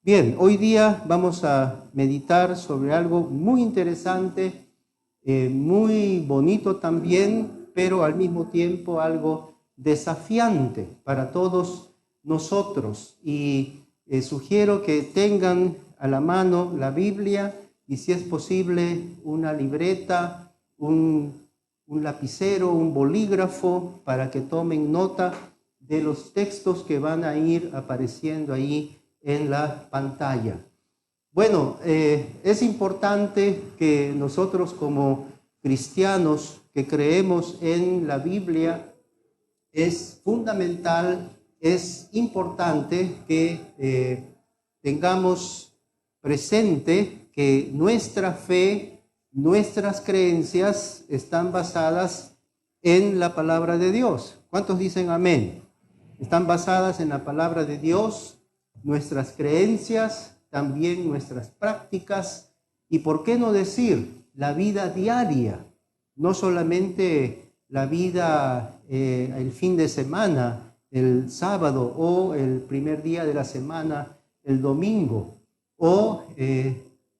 Bien, hoy día vamos a meditar sobre algo muy interesante, muy bonito también, pero al mismo tiempo algo desafiante para todos nosotros. Y sugiero que tengan a la mano la Biblia y, si es posible, una libreta, un lapicero, un bolígrafo, para que tomen nota de los textos que van a ir apareciendo ahí en la pantalla. Bueno, es importante que nosotros como cristianos que creemos en la Biblia, es fundamental, es importante que tengamos presente que nuestra fe, nuestras creencias están basadas en la palabra de Dios. ¿Cuántos dicen amén? Están basadas en la palabra de Dios, nuestras creencias, también nuestras prácticas y, ¿por qué no decir, la vida diaria? No solamente la vida el fin de semana, el sábado o el primer día de la semana, el domingo, o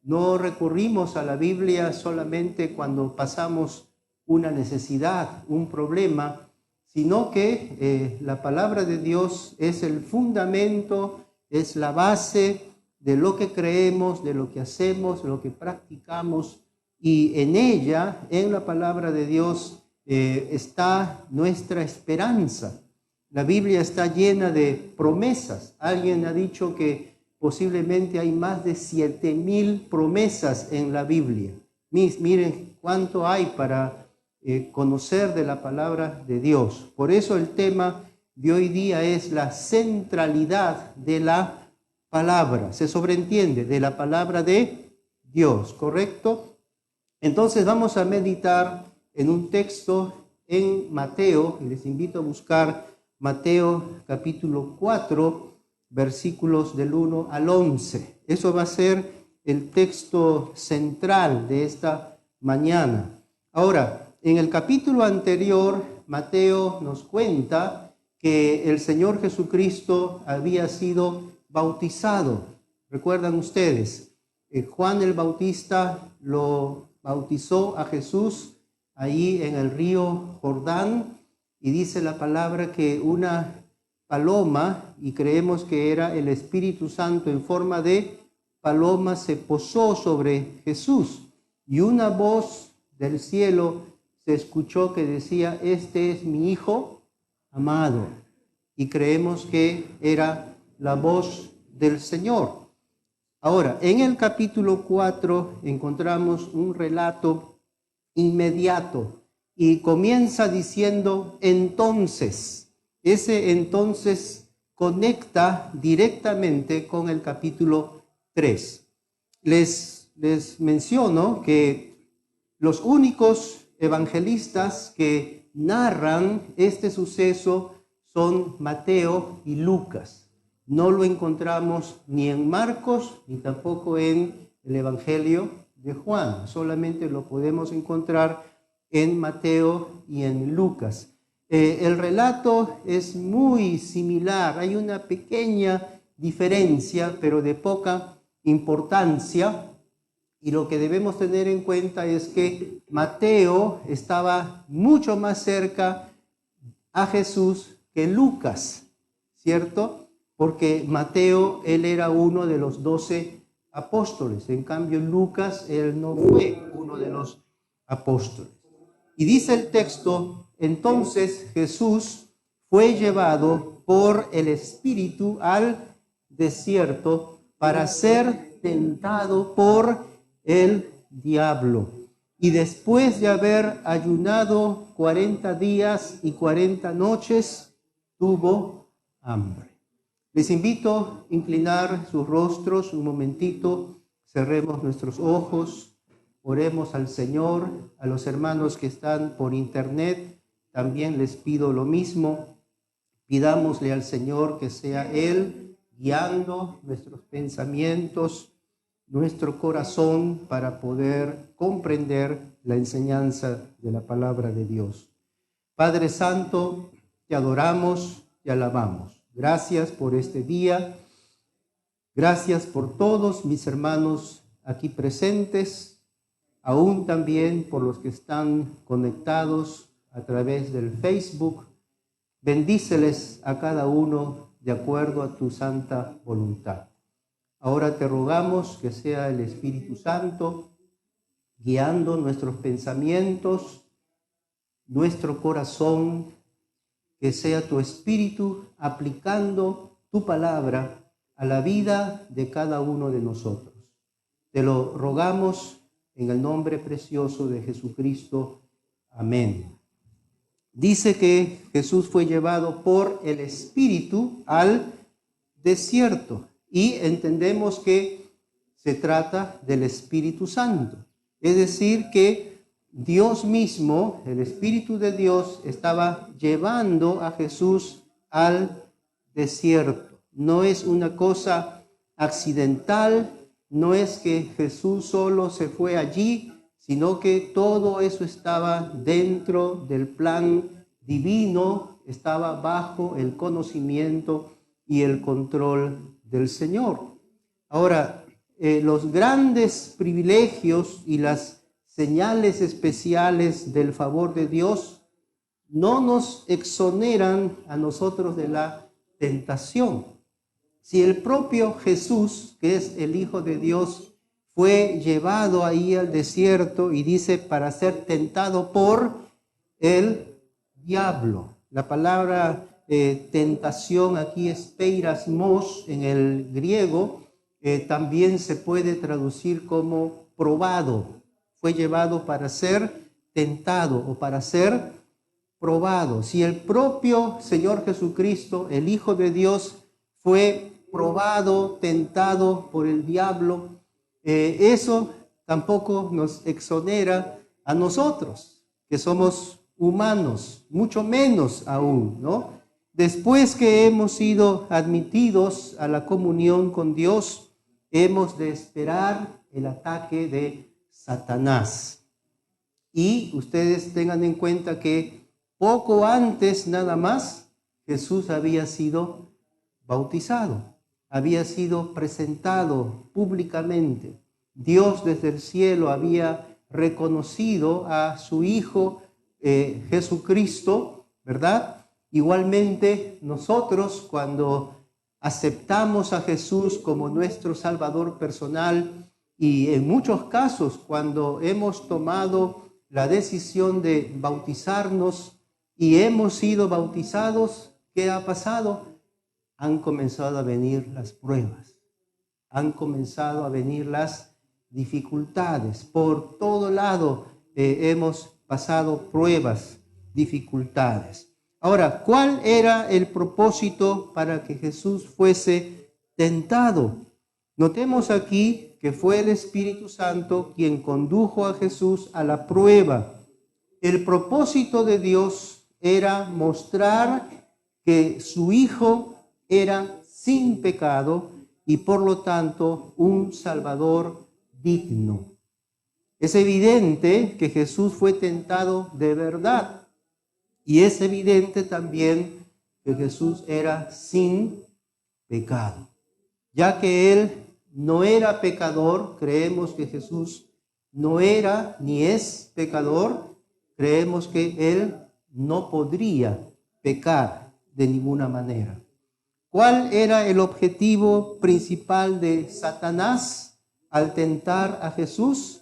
no recurrimos a la Biblia solamente cuando pasamos una necesidad, un problema, sino que la palabra de Dios es el fundamento, es la base de lo que creemos, de lo que hacemos, de lo que practicamos, y en ella, en la palabra de Dios, está nuestra esperanza. La Biblia está llena de promesas. Alguien ha dicho que posiblemente hay más de 7,000 promesas en la Biblia. Miren cuánto hay para conocer de la palabra de Dios. Por eso el tema de hoy día es la centralidad de la palabra. Se sobreentiende, de la palabra de Dios, ¿correcto? Entonces vamos a meditar en un texto en Mateo, y les invito a buscar Mateo capítulo 4, versículos del 1 al 11. Eso va a ser el texto central de esta mañana. Ahora, en el capítulo anterior, Mateo nos cuenta que el Señor Jesucristo había sido bautizado. ¿Recuerdan ustedes? Juan el Bautista lo bautizó a Jesús ahí en el río Jordán, y dice la palabra que una paloma, y creemos que era el Espíritu Santo en forma de paloma, se posó sobre Jesús, y una voz del cielo se escuchó que decía: este es mi Hijo amado, y creemos que era la voz del Señor. Ahora, en el capítulo 4 encontramos un relato inmediato y comienza diciendo entonces. Ese entonces conecta directamente con el capítulo 3. Les menciono que los únicos evangelistas que narran este suceso son Mateo y Lucas. No lo encontramos ni en Marcos ni tampoco en el Evangelio de Juan. Solamente lo podemos encontrar en Mateo y en Lucas. El relato es muy similar. Hay una pequeña diferencia, pero de poca importancia. Y lo que debemos tener en cuenta es que Mateo estaba mucho más cerca a Jesús que Lucas, ¿cierto? Porque Mateo, él era uno de los 12 apóstoles. En cambio, Lucas, él no fue uno de los apóstoles. Y dice el texto: entonces Jesús fue llevado por el Espíritu al desierto para ser tentado por el diablo. Y después de haber ayunado 40 días y 40 noches, tuvo hambre. Les invito a inclinar sus rostros un momentito, cerremos nuestros ojos, oremos al Señor. A los hermanos que están por internet también les pido lo mismo. Pidámosle al Señor que sea Él guiando nuestros pensamientos, nuestro corazón, para poder comprender la enseñanza de la palabra de Dios. Padre Santo, te adoramos, te alabamos. Gracias por este día. Gracias por todos mis hermanos aquí presentes, aún también por los que están conectados a través del Facebook. Bendíceles a cada uno de acuerdo a tu santa voluntad. Ahora te rogamos que sea el Espíritu Santo guiando nuestros pensamientos, nuestro corazón, que sea tu Espíritu aplicando tu palabra a la vida de cada uno de nosotros. Te lo rogamos en el nombre precioso de Jesucristo. Amén. Dice que Jesús fue llevado por el Espíritu al desierto y entendemos que se trata del Espíritu Santo. Es decir, que Dios mismo, el Espíritu de Dios, estaba llevando a Jesús al desierto. No es una cosa accidental, no es que Jesús solo se fue allí, sino que todo eso estaba dentro del plan divino, estaba bajo el conocimiento y el control del Señor. Ahora, los grandes privilegios y las señales especiales del favor de Dios no nos exoneran a nosotros de la tentación. Si el propio Jesús, que es el Hijo de Dios, fue llevado ahí al desierto y dice para ser tentado por el diablo. La palabra tentación aquí es peirasmos en el griego, también se puede traducir como probado. Fue llevado para ser tentado o para ser probado. Si el propio Señor Jesucristo, el Hijo de Dios, fue probado, tentado por el diablo, eso tampoco nos exonera a nosotros, que somos humanos, mucho menos aún, ¿no? Después que hemos sido admitidos a la comunión con Dios, hemos de esperar el ataque de Satanás. Y ustedes tengan en cuenta que poco antes nada más Jesús había sido bautizado, había sido presentado públicamente. Dios desde el cielo había reconocido a su Hijo Jesucristo, ¿verdad? Igualmente nosotros cuando aceptamos a Jesús como nuestro Salvador personal y en muchos casos cuando hemos tomado la decisión de bautizarnos y hemos sido bautizados, ¿qué ha pasado? Han comenzado a venir las pruebas, han comenzado a venir las dificultades. Por todo lado hemos pasado pruebas, dificultades. Ahora, ¿cuál era el propósito para que Jesús fuese tentado? Notemos aquí que fue el Espíritu Santo quien condujo a Jesús a la prueba. El propósito de Dios era mostrar que su Hijo era sin pecado y por lo tanto un Salvador digno. Es evidente que Jesús fue tentado de verdad y es evidente también que Jesús era sin pecado. Ya que Él no era pecador, creemos que Jesús no era ni es pecador, creemos que Él no podría pecar de ninguna manera. ¿Cuál era el objetivo principal de Satanás al tentar a Jesús?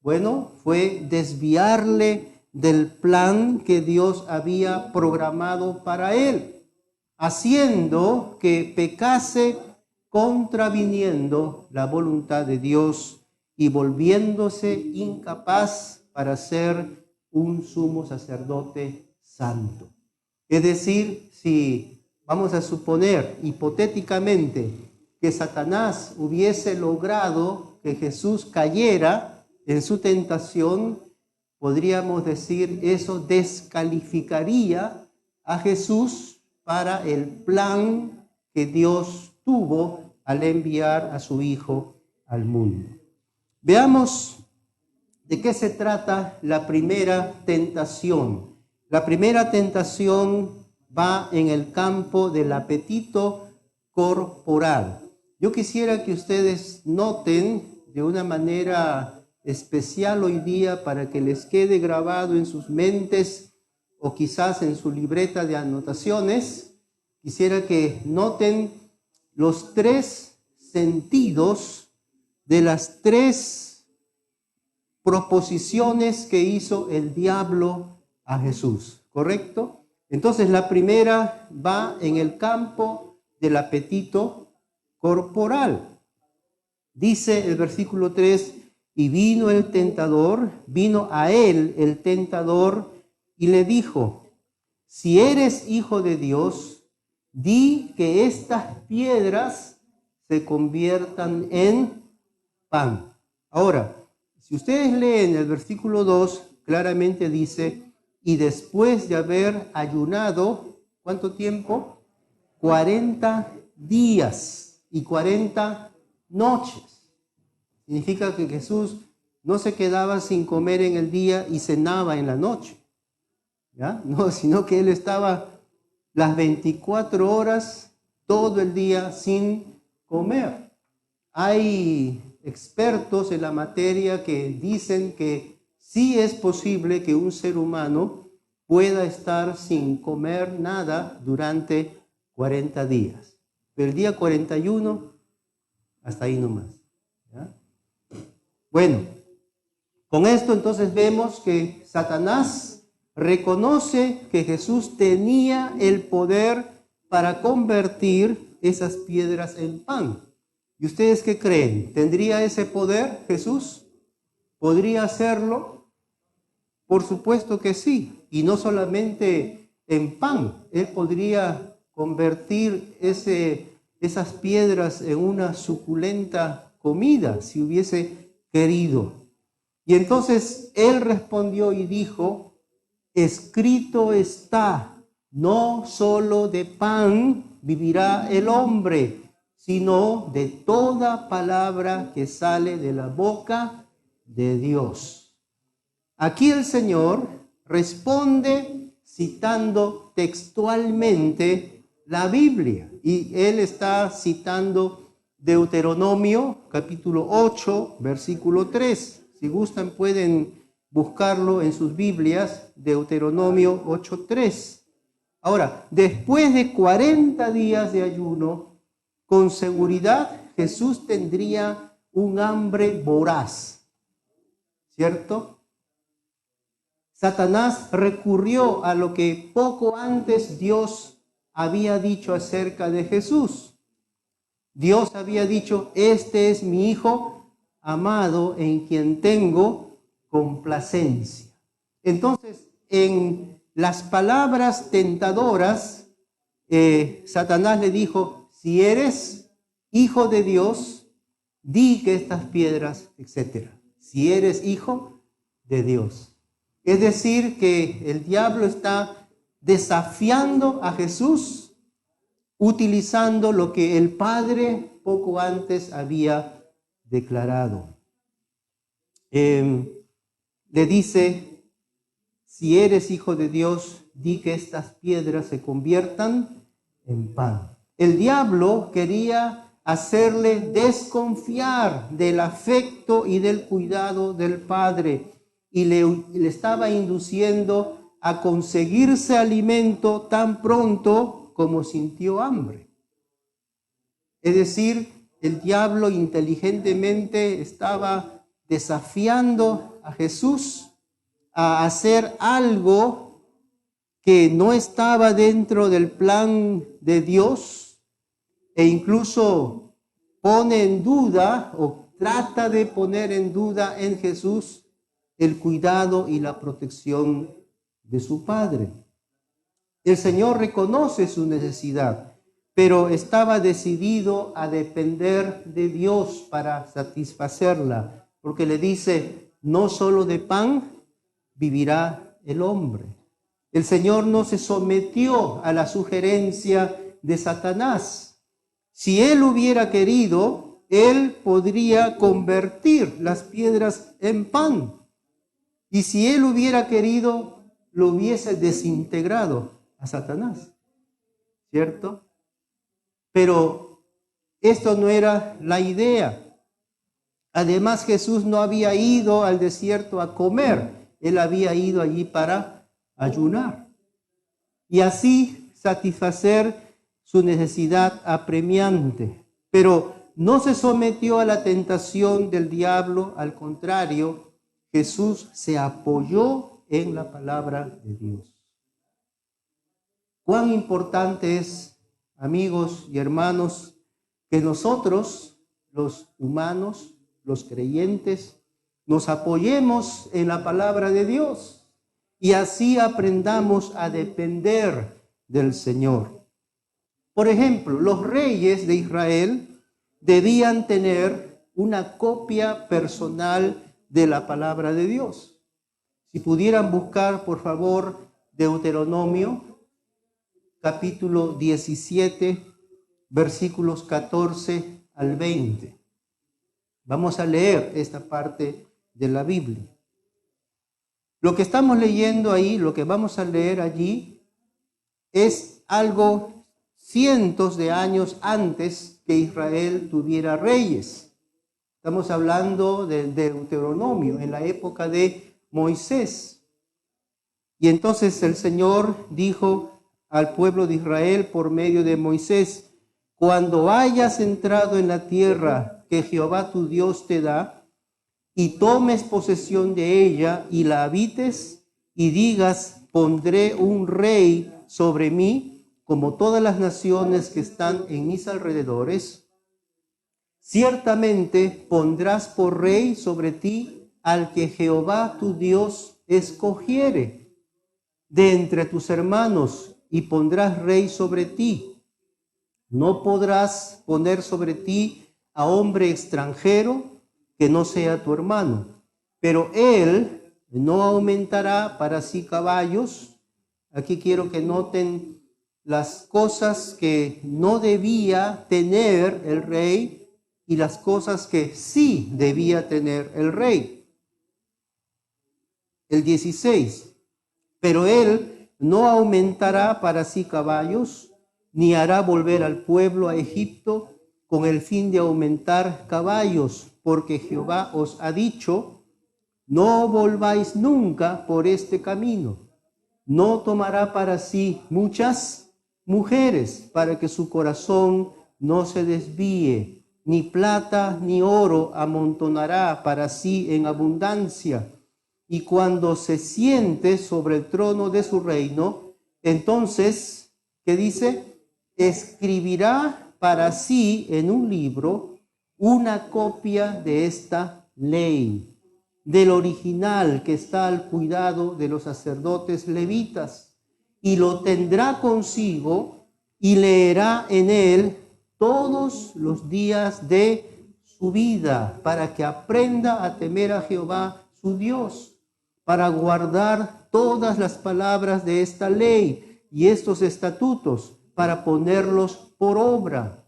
Bueno, fue desviarle del plan que Dios había programado para él, haciendo que pecase contraviniendo la voluntad de Dios y volviéndose incapaz para ser un sumo sacerdote santo. Es decir, si vamos a suponer hipotéticamente que Satanás hubiese logrado que Jesús cayera en su tentación, podríamos decir eso descalificaría a Jesús para el plan que Dios tuvo al enviar a su Hijo al mundo. Veamos de qué se trata la primera tentación. La primera tentación va en el campo del apetito corporal. Yo quisiera que ustedes noten de una manera especial hoy día para que les quede grabado en sus mentes o quizás en su libreta de anotaciones. Quisiera que noten los tres sentidos de las tres proposiciones que hizo el diablo a Jesús, ¿correcto? Entonces la primera va en el campo del apetito corporal. Dice el versículo 3, y vino a él el tentador y le dijo, si eres hijo de Dios, di que estas piedras se conviertan en pan. Ahora, si ustedes leen el versículo 2, claramente dice, y después de haber ayunado, ¿cuánto tiempo? 40 días y 40 noches. Significa que Jesús no se quedaba sin comer en el día y cenaba en la noche, ¿ya? No, sino que él estaba las 24 horas, todo el día sin comer. Hay expertos en la materia que dicen que sí es posible que un ser humano pueda estar sin comer nada durante 40 días. Pero el día 41, hasta ahí nomás, ¿ya? Bueno, con esto entonces vemos que Satanás reconoce que Jesús tenía el poder para convertir esas piedras en pan. ¿Y ustedes qué creen? ¿Tendría ese poder Jesús? ¿Podría hacerlo? Por supuesto que sí. Y no solamente en pan. Él podría convertir esas piedras en una suculenta comida si hubiese querido. Y entonces él respondió y dijo, escrito está, no solo de pan vivirá el hombre, sino de toda palabra que sale de la boca de Dios. Aquí el Señor responde citando textualmente la Biblia, y Él está citando Deuteronomio capítulo 8, versículo 3. Si gustan pueden buscarlo en sus Biblias, Deuteronomio 8:3. Ahora, después de 40 días de ayuno, con seguridad Jesús tendría un hambre voraz, ¿cierto? Satanás recurrió a lo que poco antes Dios había dicho acerca de Jesús. Dios había dicho, este es mi Hijo amado en quien tengo complacencia. Entonces, en las palabras tentadoras, Satanás le dijo, si eres hijo de Dios, di que estas piedras, etc. Si eres hijo de Dios. Es decir, que el diablo está desafiando a Jesús utilizando lo que el Padre poco antes había declarado. Le dice, si eres hijo de Dios, di que estas piedras se conviertan en pan. El diablo quería hacerle desconfiar del afecto y del cuidado del Padre y le estaba induciendo a conseguirse alimento tan pronto como sintió hambre. Es decir, el diablo inteligentemente estaba desafiando a Jesús a hacer algo que no estaba dentro del plan de Dios e incluso pone en duda o trata de poner en duda en Jesús el cuidado y la protección de su Padre. El Señor reconoce su necesidad, pero estaba decidido a depender de Dios para satisfacerla, porque le dice, no solo de pan vivirá el hombre. El Señor no se sometió a la sugerencia de Satanás. Si Él hubiera querido, Él podría convertir las piedras en pan. Y si Él hubiera querido, lo hubiese desintegrado a Satanás, ¿cierto? Pero esto no era la idea. Además, Jesús no había ido al desierto a comer, él había ido allí para ayunar y así satisfacer su necesidad apremiante. Pero no se sometió a la tentación del diablo, al contrario, Jesús se apoyó en la palabra de Dios. Cuán importante es, amigos y hermanos, que nosotros, los humanos, los creyentes, nos apoyemos en la palabra de Dios y así aprendamos a depender del Señor. Por ejemplo, los reyes de Israel debían tener una copia personal de la palabra de Dios. Si pudieran buscar, por favor, Deuteronomio, capítulo 17, versículos 14 al 20. Vamos a leer esta parte de la Biblia. Lo que estamos leyendo ahí, lo que vamos a leer allí, es algo cientos de años antes que Israel tuviera reyes. Estamos hablando del Deuteronomio, en la época de Moisés. Y entonces el Señor dijo al pueblo de Israel por medio de Moisés: cuando hayas entrado en la tierra que Jehová tu Dios te da, y tomes posesión de ella y la habites, y digas: pondré un rey sobre mí, como todas las naciones que están en mis alrededores, ciertamente pondrás por rey sobre ti al que Jehová tu Dios escogiere de entre tus hermanos, y pondrás rey sobre ti. No podrás poner sobre ti a hombre extranjero que no sea tu hermano, pero él no aumentará para sí caballos. Aquí quiero que noten las cosas que no debía tener el rey y las cosas que sí debía tener el rey. El 16, pero él no aumentará para sí caballos, ni hará volver al pueblo a Egipto con el fin de aumentar caballos, porque Jehová os ha dicho: no volváis nunca por este camino. No tomará para sí muchas mujeres, para que su corazón no se desvíe, ni plata ni oro amontonará para sí en abundancia. Y cuando se siente sobre el trono de su reino, entonces, ¿qué dice? Escribirá para sí en un libro una copia de esta ley, del original que está al cuidado de los sacerdotes levitas, y lo tendrá consigo y leerá en él todos los días de su vida, para que aprenda a temer a Jehová su Dios, para guardar todas las palabras de esta ley y estos estatutos, para ponerlos por obra,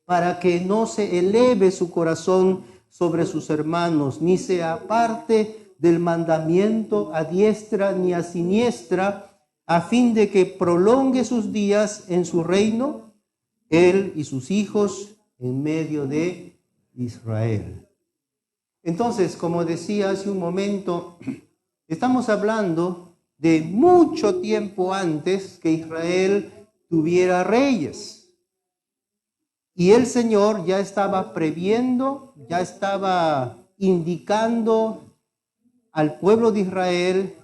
para que no se eleve su corazón sobre sus hermanos, ni se aparte del mandamiento a diestra ni a siniestra, a fin de que prolongue sus días en su reino, él y sus hijos en medio de Israel. Entonces, como decía hace un momento, estamos hablando de mucho tiempo antes que Israel tuviera reyes. Y el Señor ya estaba previendo, ya estaba indicando al pueblo de Israel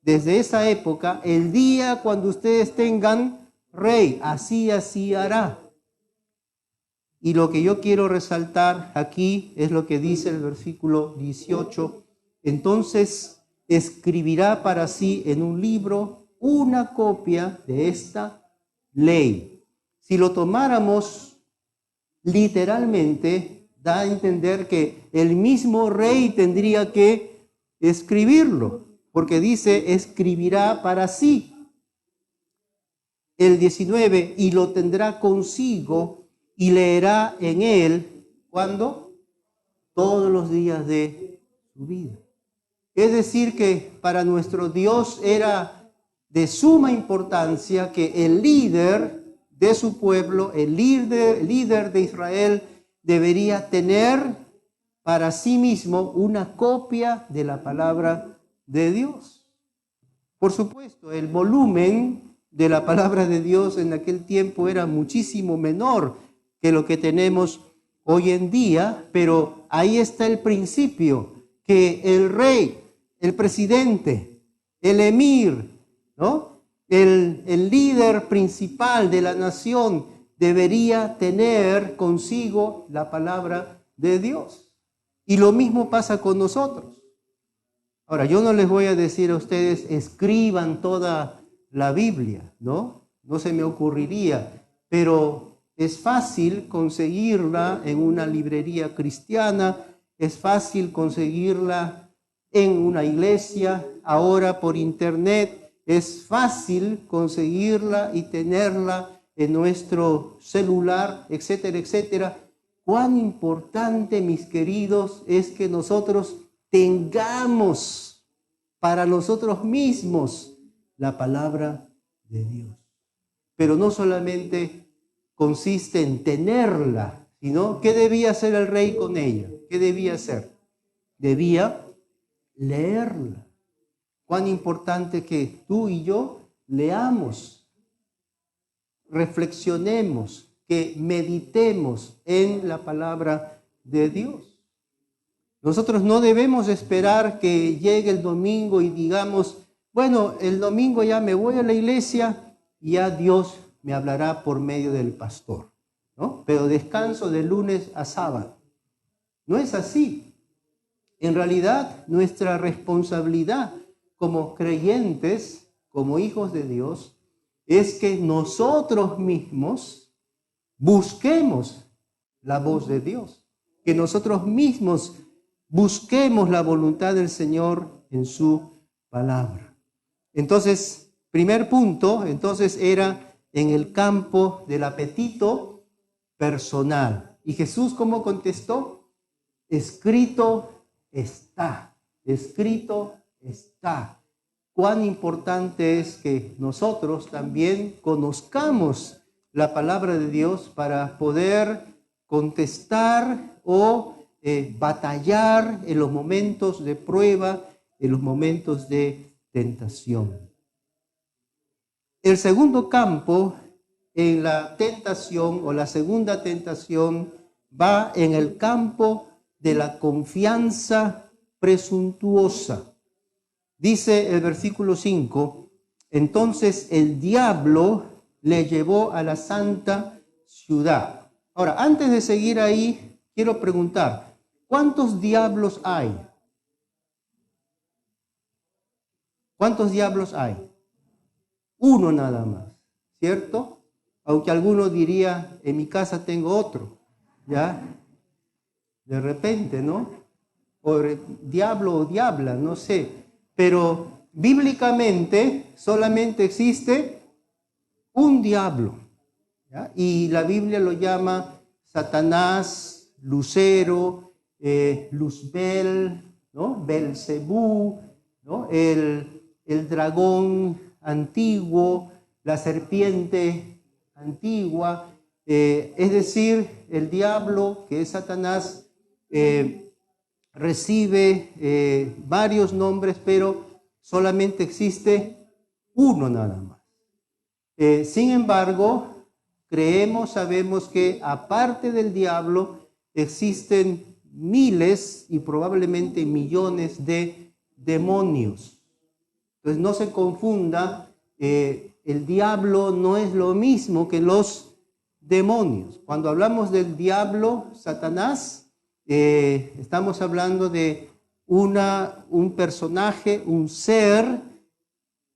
desde esa época: el día cuando ustedes tengan rey, así hará. Y lo que yo quiero resaltar aquí es lo que dice el versículo 18. Entonces escribirá para sí en un libro una copia de esta ley. Si lo tomáramos literalmente, da a entender que el mismo rey tendría que escribirlo, porque dice: escribirá para sí. El 19, y lo tendrá consigo y leerá en él, ¿cuándo? Todos los días de su vida. Es decir, que para nuestro Dios era de suma importancia que el líder de su pueblo, el líder de Israel, debería tener para sí mismo una copia de la palabra de Dios. Por supuesto, el volumen de la palabra de Dios en aquel tiempo era muchísimo menor que lo que tenemos hoy en día, pero ahí está el principio, que el rey, el presidente, el emir, ¿no? El líder principal de la nación debería tener consigo la palabra de Dios. Y lo mismo pasa con nosotros. Ahora, yo no les voy a decir a ustedes, escriban toda la Biblia, ¿no? No se me ocurriría, pero es fácil conseguirla en una librería cristiana, es fácil conseguirla en una iglesia, ahora por internet, es fácil conseguirla y tenerla en nuestro celular, etcétera, etcétera. Cuán importante, mis queridos, es que nosotros tengamos para nosotros mismos la palabra de Dios. Pero no solamente consiste en tenerla, sino ¿qué debía hacer el rey con ella? ¿Qué debía hacer? Debía leerla. Cuán importante que tú y yo leamos, reflexionemos, que meditemos en la palabra de Dios. Nosotros no debemos esperar que llegue el domingo y digamos, bueno, el domingo ya me voy a la iglesia y ya Dios me hablará por medio del pastor, ¿no? Pero descanso de lunes a sábado. No es así. En realidad, nuestra responsabilidad como creyentes, como hijos de Dios, es que nosotros mismos busquemos la voz de Dios, que nosotros mismos busquemos la voluntad del Señor en su palabra. Entonces, primer punto, entonces era en el campo del apetito personal. ¿Y Jesús cómo contestó? Escrito está, escrito está. Cuán importante es que nosotros también conozcamos la palabra de Dios para poder contestar o batallar en los momentos de prueba, en los momentos de tentación. El segundo campo en la tentación o la segunda tentación va en el campo de la confianza presuntuosa. Dice el versículo 5, entonces el diablo le llevó a la santa ciudad. Ahora, antes de seguir ahí, quiero preguntar, ¿cuántos diablos hay? ¿Cuántos diablos hay? Uno nada más, ¿cierto? Aunque alguno diría, en mi casa tengo otro, ¿ya? De repente, ¿no? O diablo o diabla, no sé. Pero bíblicamente solamente existe un diablo, ¿ya? Y la Biblia lo llama Satanás, Lucero, Luzbel, ¿no? Belcebú, ¿no? El dragón antiguo, la serpiente antigua, es decir, el diablo, que es Satanás, recibe varios nombres, pero solamente existe uno nada más. Sin embargo, sabemos que aparte del diablo existen miles y probablemente millones de demonios. Entonces no se confunda, el diablo no es lo mismo que los demonios. Cuando hablamos del diablo, Satanás, estamos hablando de un personaje, un ser.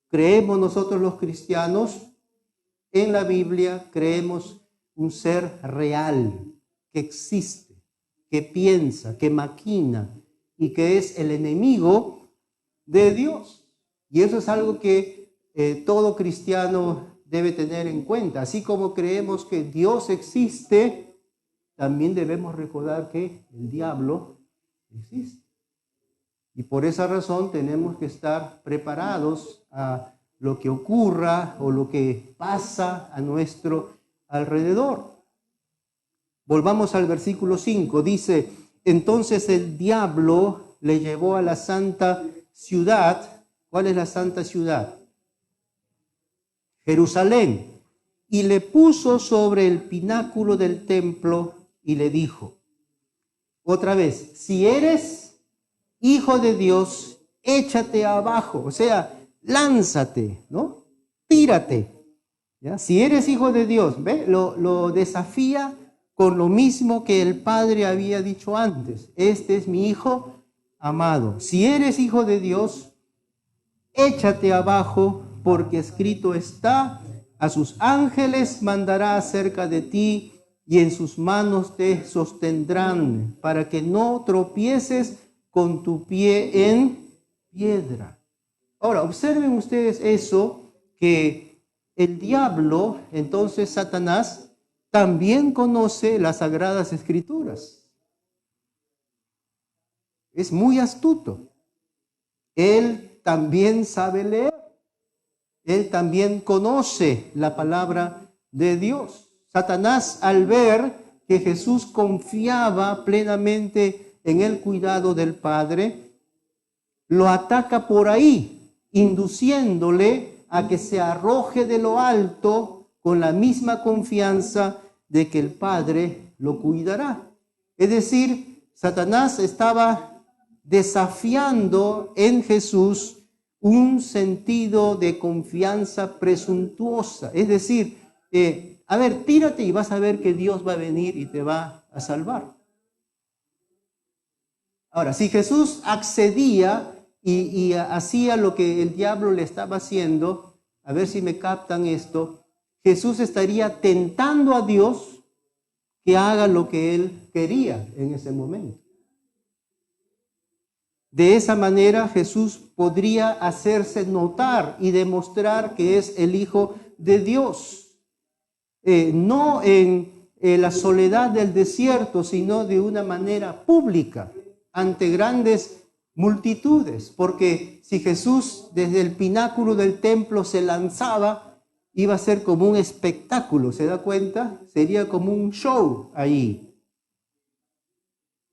Creemos nosotros los cristianos en la Biblia, creemos un ser real, que existe, que piensa, que maquina y que es el enemigo de Dios. Y eso es algo que todo cristiano debe tener en cuenta. Así como creemos que Dios existe, también debemos recordar que el diablo existe. Y por esa razón tenemos que estar preparados a lo que ocurra o lo que pasa a nuestro alrededor. Volvamos al versículo 5. Dice, entonces el diablo le llevó a la santa ciudad. ¿Cuál es la santa ciudad? Jerusalén. Y le puso sobre el pináculo del templo y le dijo, otra vez, si eres hijo de Dios, échate abajo, o sea, lánzate, ¿no? Tírate. ¿Ya? Si eres hijo de Dios, ¿ve? Lo desafía con lo mismo que el Padre había dicho antes. Este es mi Hijo amado. Si eres hijo de Dios, échate abajo, porque escrito está, a sus ángeles mandará acerca de ti, y en sus manos te sostendrán, para que no tropieces con tu pie en piedra. Ahora, observen ustedes eso, que el diablo, entonces Satanás, también conoce las Sagradas Escrituras. Es muy astuto. Él también sabe leer. Él también conoce la palabra de Dios. Satanás, al ver que Jesús confiaba plenamente en el cuidado del Padre, lo ataca por ahí, induciéndole a que se arroje de lo alto con la misma confianza de que el Padre lo cuidará. Es decir, Satanás estaba desafiando en Jesús un sentido de confianza presuntuosa. Es decir, a ver, tírate y vas a ver que Dios va a venir y te va a salvar. Ahora, si Jesús accedía y hacía lo que el diablo le estaba haciendo, a ver si me captan esto, Jesús estaría tentando a Dios que haga lo que él quería en ese momento. De esa manera Jesús podría hacerse notar y demostrar que es el Hijo de Dios. No en la soledad del desierto, sino de una manera pública, ante grandes multitudes. Porque si Jesús desde el pináculo del templo se lanzaba, iba a ser como un espectáculo, ¿se da cuenta? Sería como un show ahí.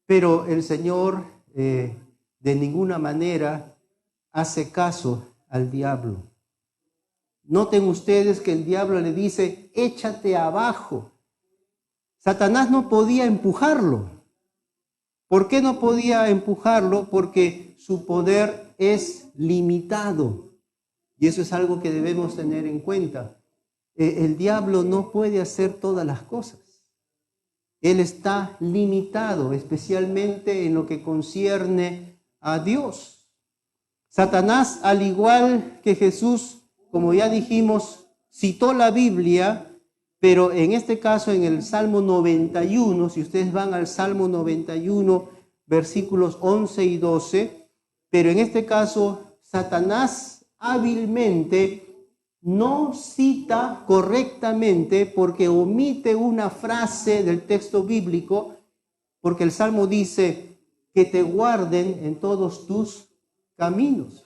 Pero el Señor de ninguna manera hace caso al diablo. Noten ustedes que el diablo le dice, échate abajo. Satanás no podía empujarlo. ¿Por qué no podía empujarlo? Porque su poder es limitado. Y eso es algo que debemos tener en cuenta. El diablo no puede hacer todas las cosas. Él está limitado, especialmente en lo que concierne a Dios. Satanás, al igual que Jesús, como ya dijimos, citó la Biblia, pero en este caso en el Salmo 91, si ustedes van al Salmo 91, versículos 11 y 12, pero en este caso Satanás hábilmente no cita correctamente porque omite una frase del texto bíblico, porque el Salmo dice que te guarden en todos tus caminos.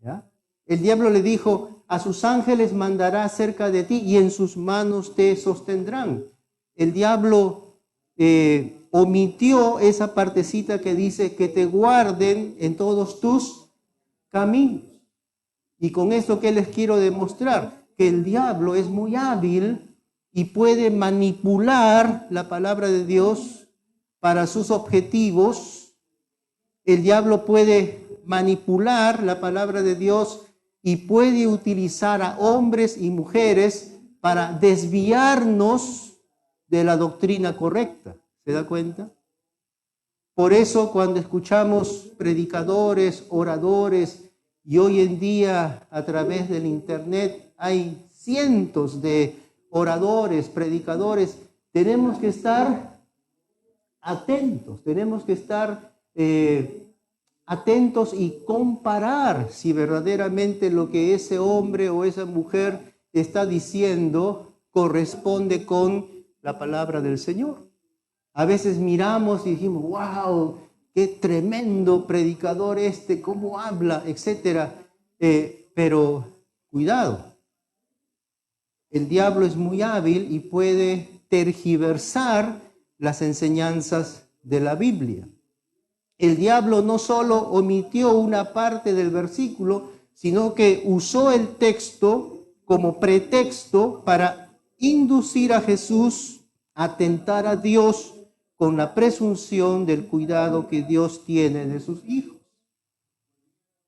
¿Ya? El diablo le dijo, a sus ángeles mandará cerca de ti y en sus manos te sostendrán. El diablo omitió esa partecita que dice que te guarden en todos tus caminos. Y con esto, ¿qué les quiero demostrar? Que el diablo es muy hábil y puede manipular la palabra de Dios para sus objetivos. El diablo puede manipular la palabra de Dios y puede utilizar a hombres y mujeres para desviarnos de la doctrina correcta. ¿Se da cuenta? Por eso cuando escuchamos predicadores, oradores, y hoy en día a través del internet hay cientos de oradores, predicadores, tenemos que estar atentos, tenemos que estar atentos y comparar si verdaderamente lo que ese hombre o esa mujer está diciendo corresponde con la palabra del Señor. A veces miramos y dijimos, wow, qué tremendo predicador cómo habla, etcétera. Pero cuidado, el diablo es muy hábil y puede tergiversar las enseñanzas de la Biblia. El diablo no solo omitió una parte del versículo, sino que usó el texto como pretexto para inducir a Jesús a tentar a Dios con la presunción del cuidado que Dios tiene de sus hijos.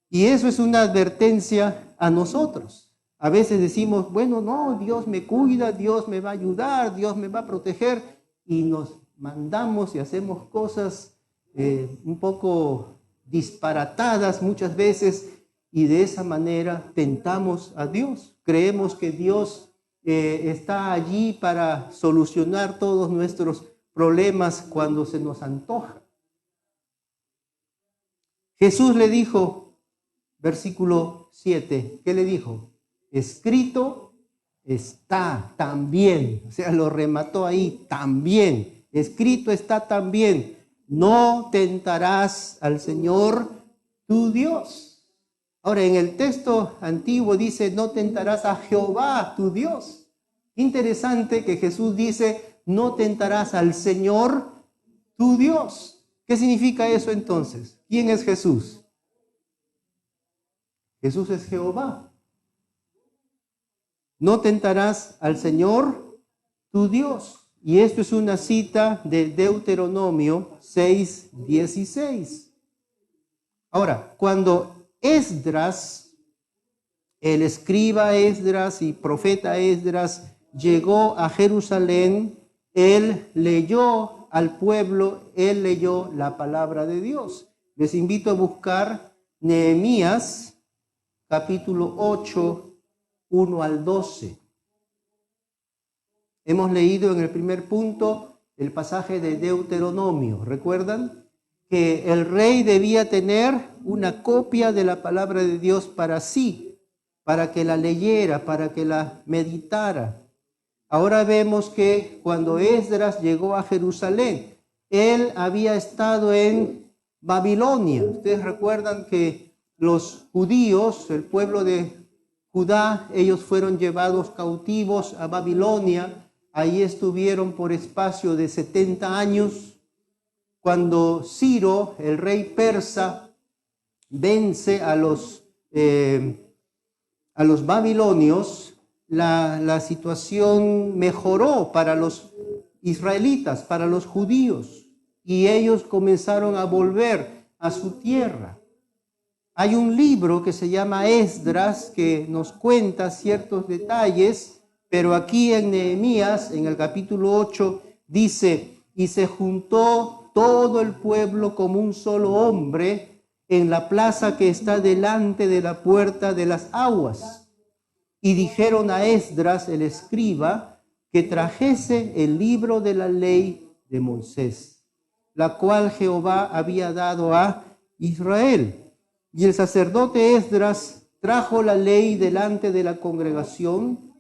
Y eso es una advertencia a nosotros. A veces decimos, bueno, no, Dios me cuida, Dios me va a ayudar, Dios me va a proteger, y nos mandamos y hacemos cosas un poco disparatadas muchas veces, y de esa manera tentamos a Dios. Creemos que Dios está allí para solucionar todos nuestros problemas cuando se nos antoja. Jesús le dijo, versículo 7, ¿qué le dijo? Escrito está también, o sea, lo remató ahí, también, escrito está también, no tentarás al Señor tu Dios. Ahora, en el texto antiguo dice, no tentarás a Jehová tu Dios. Interesante que Jesús dice, no tentarás al Señor tu Dios. ¿Qué significa eso entonces? ¿Quién es Jesús? Jesús es Jehová. No tentarás al Señor tu Dios. Y esto es una cita de Deuteronomio 6:16. Ahora, cuando Esdras, el escriba Esdras y profeta Esdras, llegó a Jerusalén, él leyó al pueblo, él leyó la palabra de Dios. Les invito a buscar Nehemías, capítulo 8, 1 al 12. Hemos leído en el primer punto el pasaje de Deuteronomio. ¿Recuerdan? Que el rey debía tener una copia de la palabra de Dios para sí, para que la leyera, para que la meditara. Ahora vemos que cuando Esdras llegó a Jerusalén, él había estado en Babilonia. Ustedes recuerdan que los judíos, el pueblo de Judá, ellos fueron llevados cautivos a Babilonia. Ahí estuvieron por espacio de 70 años. Cuando Ciro, el rey persa, vence a los babilonios, la situación mejoró para los israelitas, para los judíos, y ellos comenzaron a volver a su tierra. Hay un libro que se llama Esdras que nos cuenta ciertos detalles, pero aquí en Nehemías, en el capítulo 8, dice, y se juntó todo el pueblo como un solo hombre en la plaza que está delante de la puerta de las aguas. Y dijeron a Esdras, el escriba, que trajese el libro de la ley de Moisés, la cual Jehová había dado a Israel. Y el sacerdote Esdras trajo la ley delante de la congregación,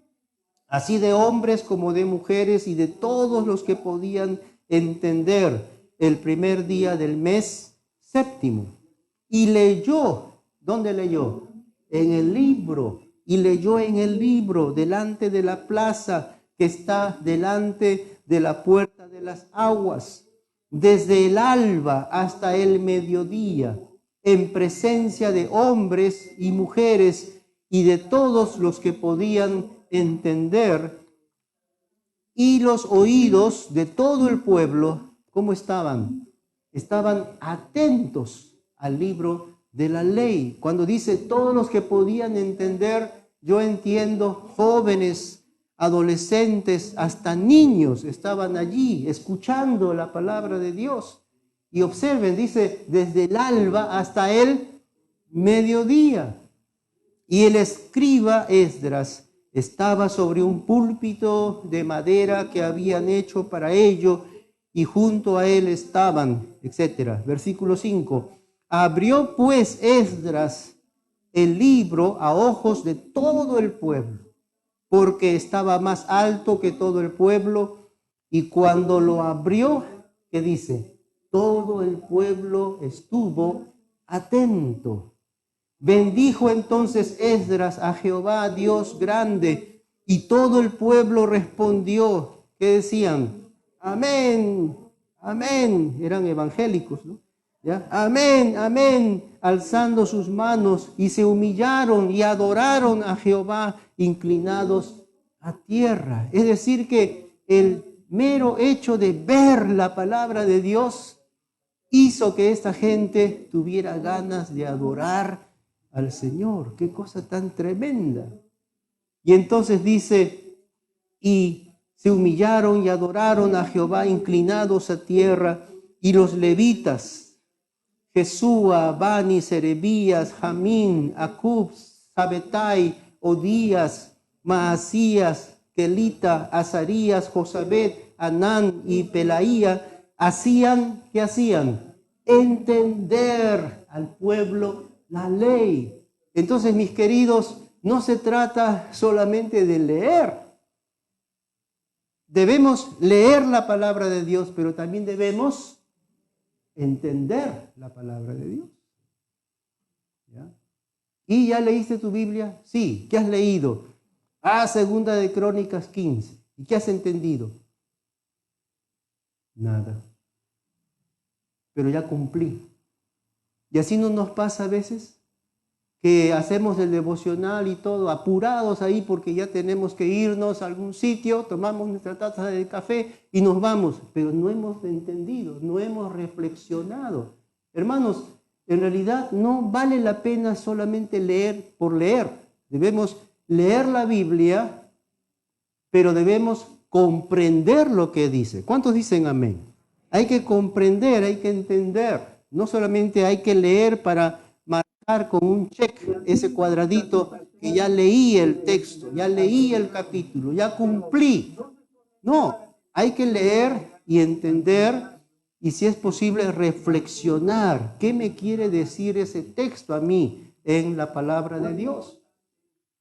así de hombres como de mujeres y de todos los que podían entender, el primer día del mes séptimo. Y leyó, ¿dónde leyó? En el libro. Y leyó en el libro delante de la plaza que está delante de la puerta de las aguas, desde el alba hasta el mediodía, en presencia de hombres y mujeres y de todos los que podían entender, y los oídos de todo el pueblo, ¿cómo estaban? Estaban atentos al libro de la ley. Cuando dice todos los que podían entender, yo entiendo jóvenes, adolescentes, hasta niños estaban allí escuchando la palabra de Dios. Y observen, dice, desde el alba hasta el mediodía. Y el escriba Esdras estaba sobre un púlpito de madera que habían hecho para ello, y junto a él estaban, etc. Versículo 5. Abrió pues Esdras el libro a ojos de todo el pueblo, porque estaba más alto que todo el pueblo, y cuando lo abrió, ¿qué dice? Todo el pueblo estuvo atento. Bendijo entonces Esdras a Jehová, Dios grande, Y todo el pueblo respondió. ¿Qué decían? Amén, amén. Eran evangélicos, ¿no? ¿Ya? Amén, amén, alzando sus manos, y se humillaron y adoraron a Jehová, inclinados a tierra. Es decir, que el mero hecho de ver la palabra de Dios hizo que esta gente tuviera ganas de adorar al Señor. Qué cosa tan tremenda. Y entonces dice, y se humillaron y adoraron a Jehová, inclinados a tierra, y los levitas, Jesúa, Bani, Serebías, Jamín, Acub, Sabetai, Odías, Maasías, Kelita, Azarías, Josabet, Anán y Pelaía, ¿qué hacían? Entender al pueblo la ley. Entonces, mis queridos, no se trata solamente de leer. Debemos leer la palabra de Dios, pero también debemos entender la palabra de Dios. ¿Ya? ¿Y ya leíste tu Biblia? Sí. ¿Qué has leído? Segunda de Crónicas 15. ¿Y qué has entendido? Nada. Pero ya cumplí. Y así no nos pasa a veces, que hacemos el devocional y todo, apurados ahí porque ya tenemos que irnos a algún sitio, tomamos nuestra taza de café y nos vamos, pero no hemos entendido, no hemos reflexionado. Hermanos, en realidad no vale la pena solamente leer por leer. Debemos leer la Biblia, pero debemos comprender lo que dice. ¿Cuántos dicen amén? Hay que comprender, hay que entender. No solamente hay que leer para con un check ese cuadradito que ya leí el texto, ya leí el capítulo, ya cumplí. No, hay que leer y entender y, si es posible, reflexionar. ¿Qué me quiere decir ese texto a mí en la palabra de Dios?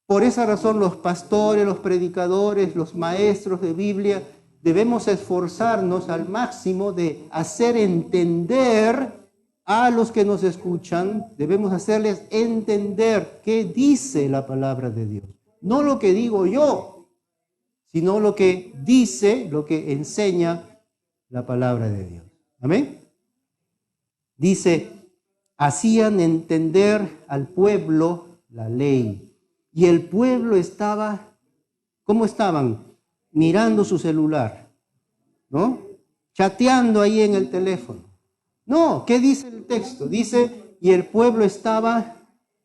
Por esa razón, los pastores, los predicadores, los maestros de Biblia, debemos esforzarnos al máximo de hacer entender a los que nos escuchan. Debemos hacerles entender qué dice la palabra de Dios. No lo que digo yo, sino lo que dice, lo que enseña la palabra de Dios. Amén. Dice, hacían entender al pueblo la ley. Y el pueblo estaba, ¿cómo estaban? Mirando su celular, ¿no? Chateando ahí en el teléfono. No, ¿qué dice el texto? Dice, y el pueblo estaba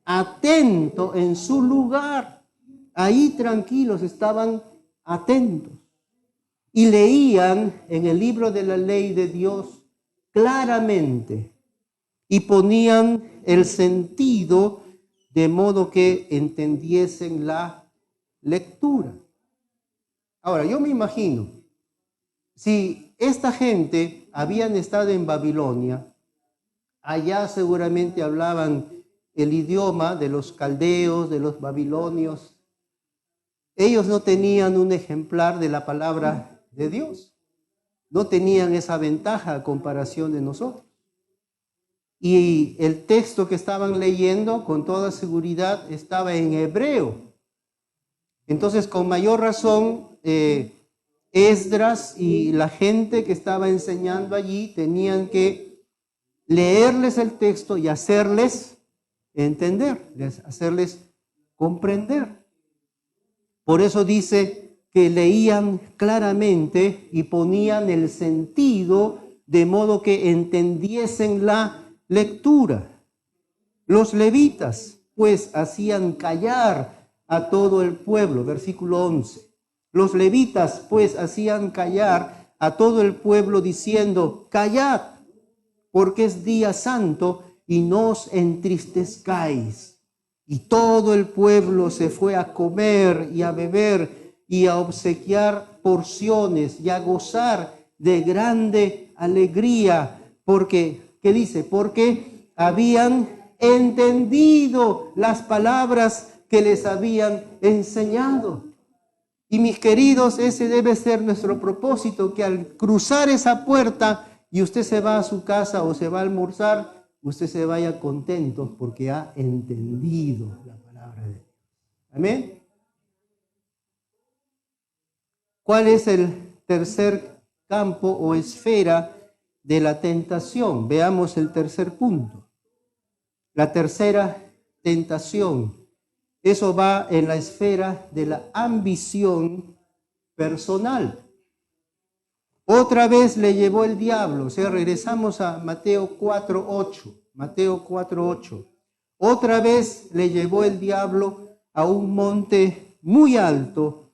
atento en su lugar. Ahí tranquilos, estaban atentos. Y leían en el libro de la ley de Dios claramente. Y ponían el sentido de modo que entendiesen la lectura. Ahora, yo me imagino, si esta gente habían estado en Babilonia, allá seguramente hablaban el idioma de los caldeos, de los babilonios. Ellos no tenían un ejemplar de la palabra de Dios. No tenían esa ventaja a comparación de nosotros. Y el texto que estaban leyendo, con toda seguridad, estaba en hebreo. Entonces, con mayor razón, Esdras y la gente que estaba enseñando allí tenían que leerles el texto y hacerles entender, hacerles comprender. Por eso dice que leían claramente y ponían el sentido de modo que entendiesen la lectura. Los levitas, pues, hacían callar a todo el pueblo. Versículo 11. Los levitas, pues, hacían callar a todo el pueblo diciendo, callad, porque es día santo y no os entristezcáis. Y todo el pueblo se fue a comer y a beber y a obsequiar porciones y a gozar de grande alegría, porque, ¿qué dice? Porque habían entendido las palabras que les habían enseñado. Y mis queridos, ese debe ser nuestro propósito, que al cruzar esa puerta y usted se va a su casa o se va a almorzar, usted se vaya contento porque ha entendido la palabra de Dios. Amén. ¿Cuál es el tercer campo o esfera de la tentación? Veamos el tercer punto. La tercera tentación. Eso va en la esfera de la ambición personal. Otra vez le llevó el diablo. O sea, regresamos a Mateo 4:8. Mateo 4:8. Otra vez le llevó el diablo a un monte muy alto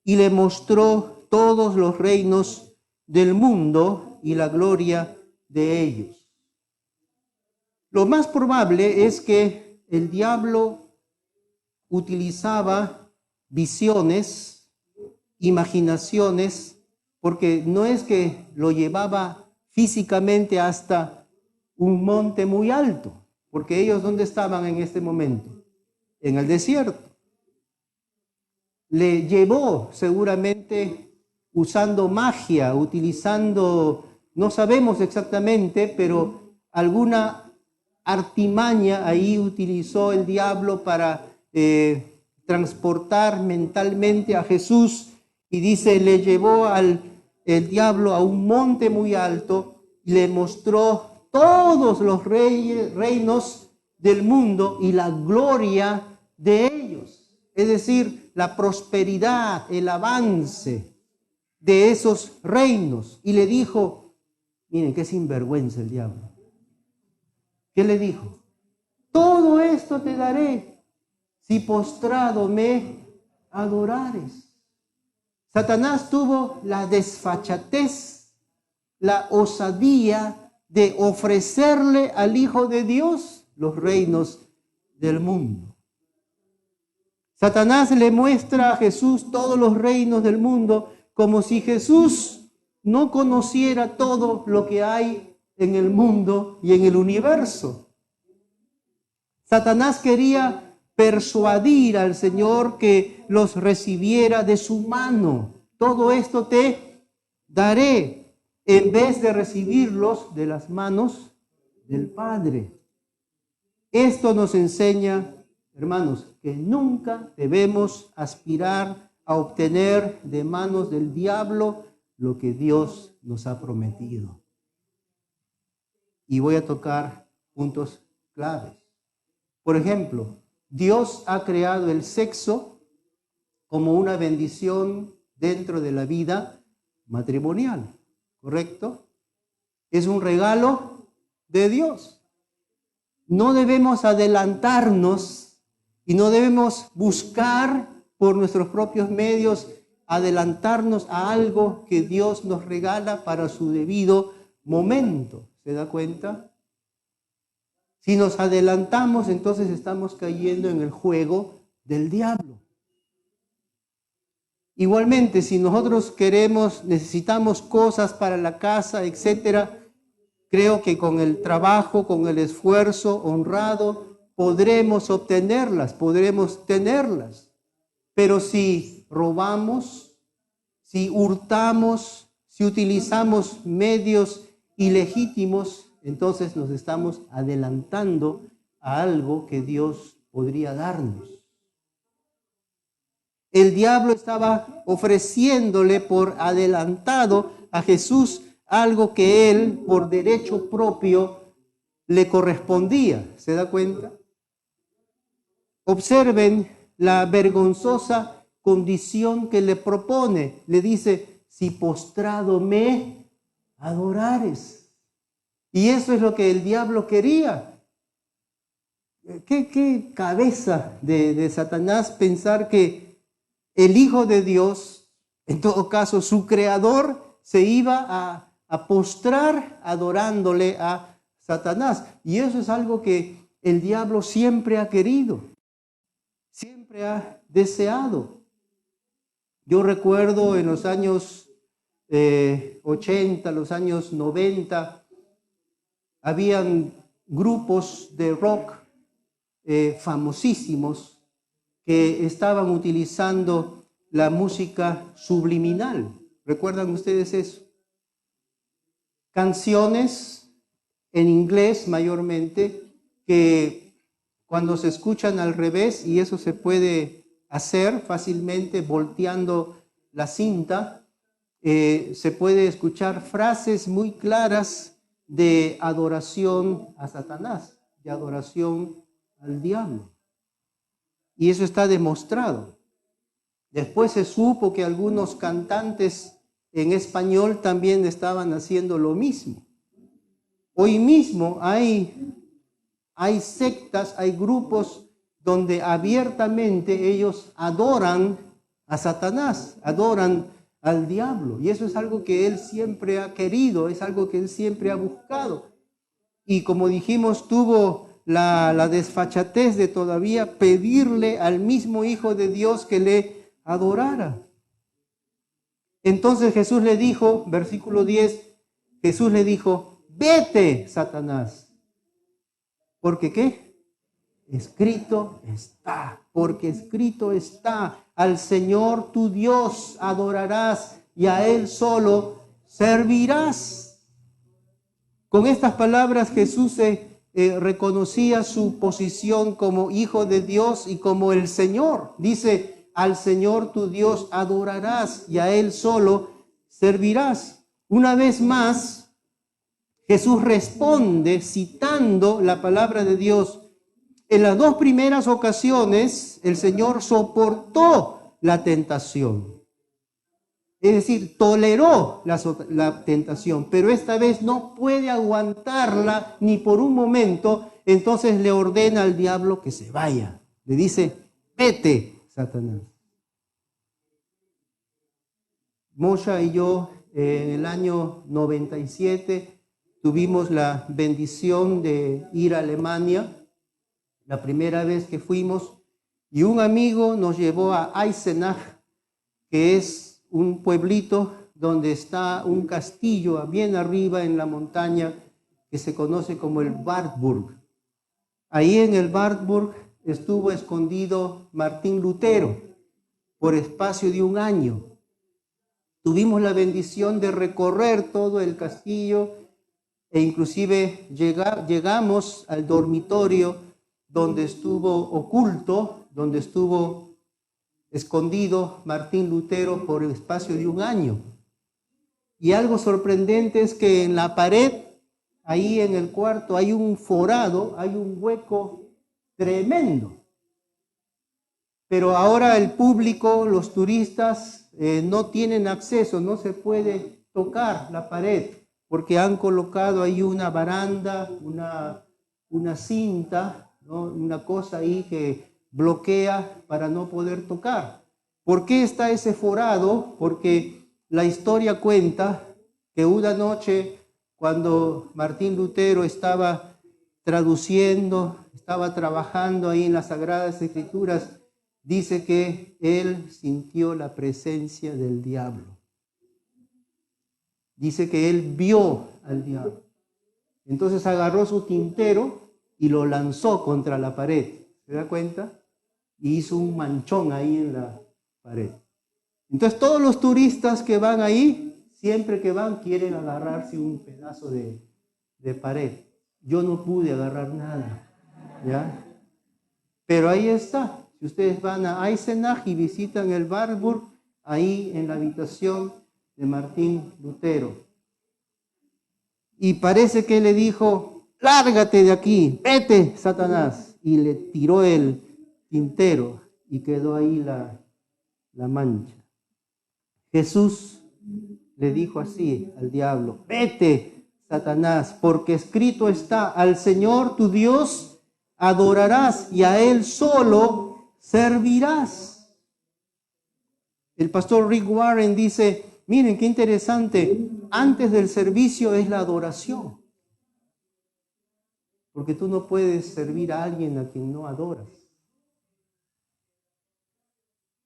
y le mostró todos los reinos del mundo y la gloria de ellos. Lo más probable es que el diablo utilizaba visiones, imaginaciones, porque no es que lo llevaba físicamente hasta un monte muy alto, porque ellos ¿dónde estaban en este momento? En el desierto. Le llevó seguramente usando magia, utilizando, no sabemos exactamente, pero alguna artimaña ahí utilizó el diablo para transportar mentalmente a Jesús, y dice, le llevó el diablo a un monte muy alto y le mostró todos los reinos del mundo y la gloria de ellos. Es decir, la prosperidad, el avance de esos reinos. Y le dijo, miren qué sinvergüenza el diablo. ¿Qué le dijo? Todo esto te daré si postrado me adorares. Satanás tuvo la desfachatez, la osadía de ofrecerle al Hijo de Dios los reinos del mundo. Satanás le muestra a Jesús todos los reinos del mundo como si Jesús no conociera todo lo que hay en el mundo y en el universo. Satanás quería persuadir al Señor que los recibiera de su mano. Todo esto te daré, en vez de recibirlos de las manos del Padre. Esto nos enseña, hermanos, que nunca debemos aspirar a obtener de manos del diablo lo que Dios nos ha prometido. Y voy a tocar puntos claves. Por ejemplo, Dios ha creado el sexo como una bendición dentro de la vida matrimonial, ¿correcto? Es un regalo de Dios. No debemos adelantarnos y no debemos buscar por nuestros propios medios adelantarnos a algo que Dios nos regala para su debido momento. ¿Se da cuenta? Si nos adelantamos, entonces estamos cayendo en el juego del diablo. Igualmente, si nosotros necesitamos cosas para la casa, etcétera, creo que con el trabajo, con el esfuerzo honrado, podremos obtenerlas, podremos tenerlas. Pero si robamos, si hurtamos, si utilizamos medios ilegítimos, entonces nos estamos adelantando a algo que Dios podría darnos. El diablo estaba ofreciéndole por adelantado a Jesús algo que él, por derecho propio, le correspondía. ¿Se da cuenta? Observen la vergonzosa condición que le propone. Le dice, si postrado me adorares. Y eso es lo que el diablo quería. ¿Qué cabeza de Satanás pensar que el Hijo de Dios, en todo caso su creador, se iba a postrar adorándole a Satanás? Y eso es algo que el diablo siempre ha querido, siempre ha deseado. Yo recuerdo en los años 80, los años 90, habían grupos de rock famosísimos que estaban utilizando la música subliminal. ¿Recuerdan ustedes eso? Canciones en inglés mayormente que cuando se escuchan al revés, y eso se puede hacer fácilmente volteando la cinta, se puede escuchar frases muy claras de adoración a Satanás, de adoración al diablo. Y eso está demostrado. Después se supo que algunos cantantes en español también estaban haciendo lo mismo. Hoy mismo hay sectas, hay grupos donde abiertamente ellos adoran a Satanás, adoran al diablo. Y eso es algo que él siempre ha querido, es algo que él siempre ha buscado. Y como dijimos, tuvo la desfachatez de todavía pedirle al mismo Hijo de Dios que le adorara. Entonces Jesús le dijo, versículo 10, Jesús le dijo, vete, Satanás. ¿Porque qué? Escrito está, porque escrito está, al Señor tu Dios adorarás y a Él solo servirás. Con estas palabras Jesús reconocía su posición como Hijo de Dios y como el Señor. Dice, al Señor tu Dios adorarás y a Él solo servirás. Una vez más, Jesús responde citando la palabra de Dios. En las dos primeras ocasiones, el Señor soportó la tentación. Es decir, toleró la tentación, pero esta vez no puede aguantarla ni por un momento. Entonces le ordena al diablo que se vaya. Le dice, vete, Satanás. Mosha y yo, en el año 97, tuvimos la bendición de ir a Alemania. La primera vez que fuimos, y un amigo nos llevó a Eisenach, que es un pueblito donde está un castillo bien arriba en la montaña que se conoce como el Wartburg. Ahí en el Wartburg estuvo escondido Martín Lutero por espacio de un año. Tuvimos la bendición de recorrer todo el castillo e inclusive llegamos al dormitorio donde estuvo oculto, donde estuvo escondido Martín Lutero por el espacio de un año. Y algo sorprendente es que en la pared, ahí en el cuarto, hay un forado, hay un hueco tremendo. Pero ahora el público, los turistas, no tienen acceso, no se puede tocar la pared, porque han colocado ahí una baranda, una cinta, ¿no? Una cosa ahí que bloquea para no poder tocar. ¿Por qué está ese forado? Porque la historia cuenta que una noche, cuando Martín Lutero estaba traduciendo, estaba trabajando ahí en las Sagradas Escrituras, dice que él sintió la presencia del diablo. Dice que él vio al diablo. Entonces agarró su tintero y lo lanzó contra la pared. ¿Se da cuenta? Y hizo un manchón ahí en la pared. Entonces todos los turistas que van ahí, siempre que van, quieren agarrarse un pedazo de pared. Yo no pude agarrar nada, ¿ya? Pero ahí está. Si ustedes van a Eisenach y visitan el Wartburg, ahí en la habitación de Martín Lutero. Y parece que le dijo, lárgate de aquí, vete, Satanás. Y le tiró el tintero y quedó ahí la mancha. Jesús le dijo así al diablo, vete, Satanás, porque escrito está, al Señor tu Dios adorarás y a Él solo servirás. El pastor Rick Warren dice, miren qué interesante, antes del servicio es la adoración. Porque tú no puedes servir a alguien a quien no adoras.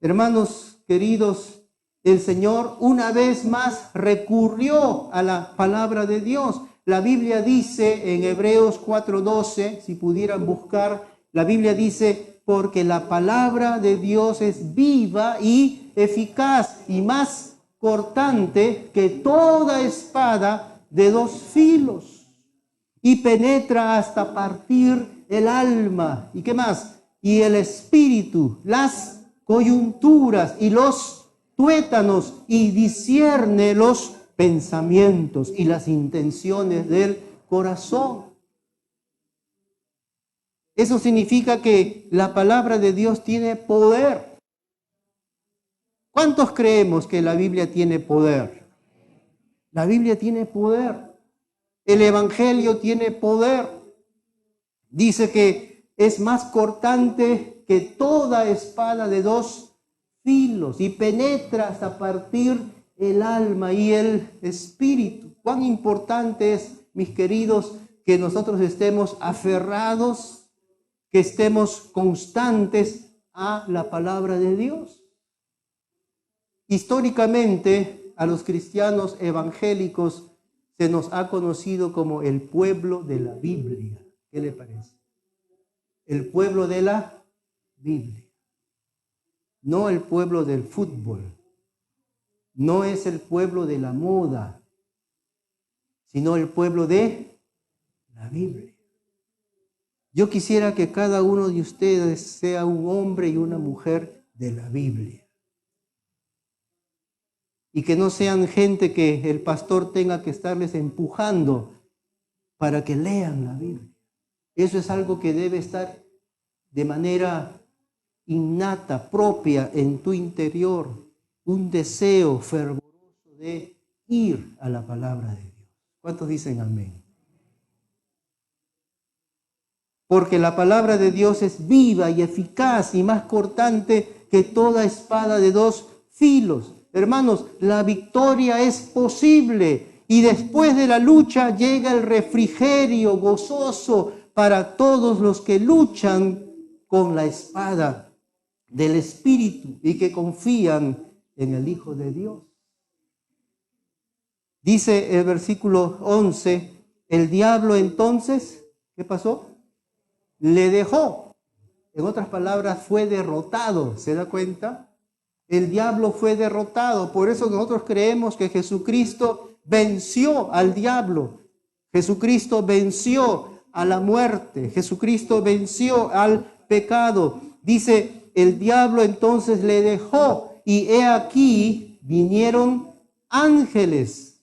Hermanos queridos, el Señor una vez más recurrió a la palabra de Dios. La Biblia dice en Hebreos 4:12, si pudieran buscar, la Biblia dice, porque la palabra de Dios es viva y eficaz y más cortante que toda espada de dos filos. Y penetra hasta partir el alma. ¿Y qué más? Y el espíritu, las coyunturas y los tuétanos y discierne los pensamientos y las intenciones del corazón. Eso significa que la palabra de Dios tiene poder. ¿Cuántos creemos que la Biblia tiene poder? La Biblia tiene poder. El Evangelio tiene poder. Dice que es más cortante que toda espada de dos filos y penetra hasta partir el alma y el espíritu. Cuán importante es, mis queridos, que nosotros estemos aferrados, que estemos constantes a la palabra de Dios. Históricamente, a los cristianos evangélicos se nos ha conocido como el pueblo de la Biblia. ¿Qué le parece? El pueblo de la Biblia. No el pueblo del fútbol. No es el pueblo de la moda, sino el pueblo de la Biblia. Yo quisiera que cada uno de ustedes sea un hombre y una mujer de la Biblia. Y que no sean gente que el pastor tenga que estarles empujando para que lean la Biblia. Eso es algo que debe estar de manera innata, propia en tu interior. Un deseo fervoroso de ir a la palabra de Dios. ¿Cuántos dicen amén? Porque la palabra de Dios es viva y eficaz y más cortante que toda espada de dos filos. Hermanos, la victoria es posible y después de la lucha llega el refrigerio gozoso para todos los que luchan con la espada del Espíritu y que confían en el Hijo de Dios. Dice el versículo 11, el diablo entonces, ¿qué pasó? Le dejó. En otras palabras, fue derrotado. ¿Se da cuenta? El diablo fue derrotado. Por eso nosotros creemos que Jesucristo venció al diablo. Jesucristo venció a la muerte. Jesucristo venció al pecado. Dice, el diablo entonces le dejó. Y he aquí vinieron ángeles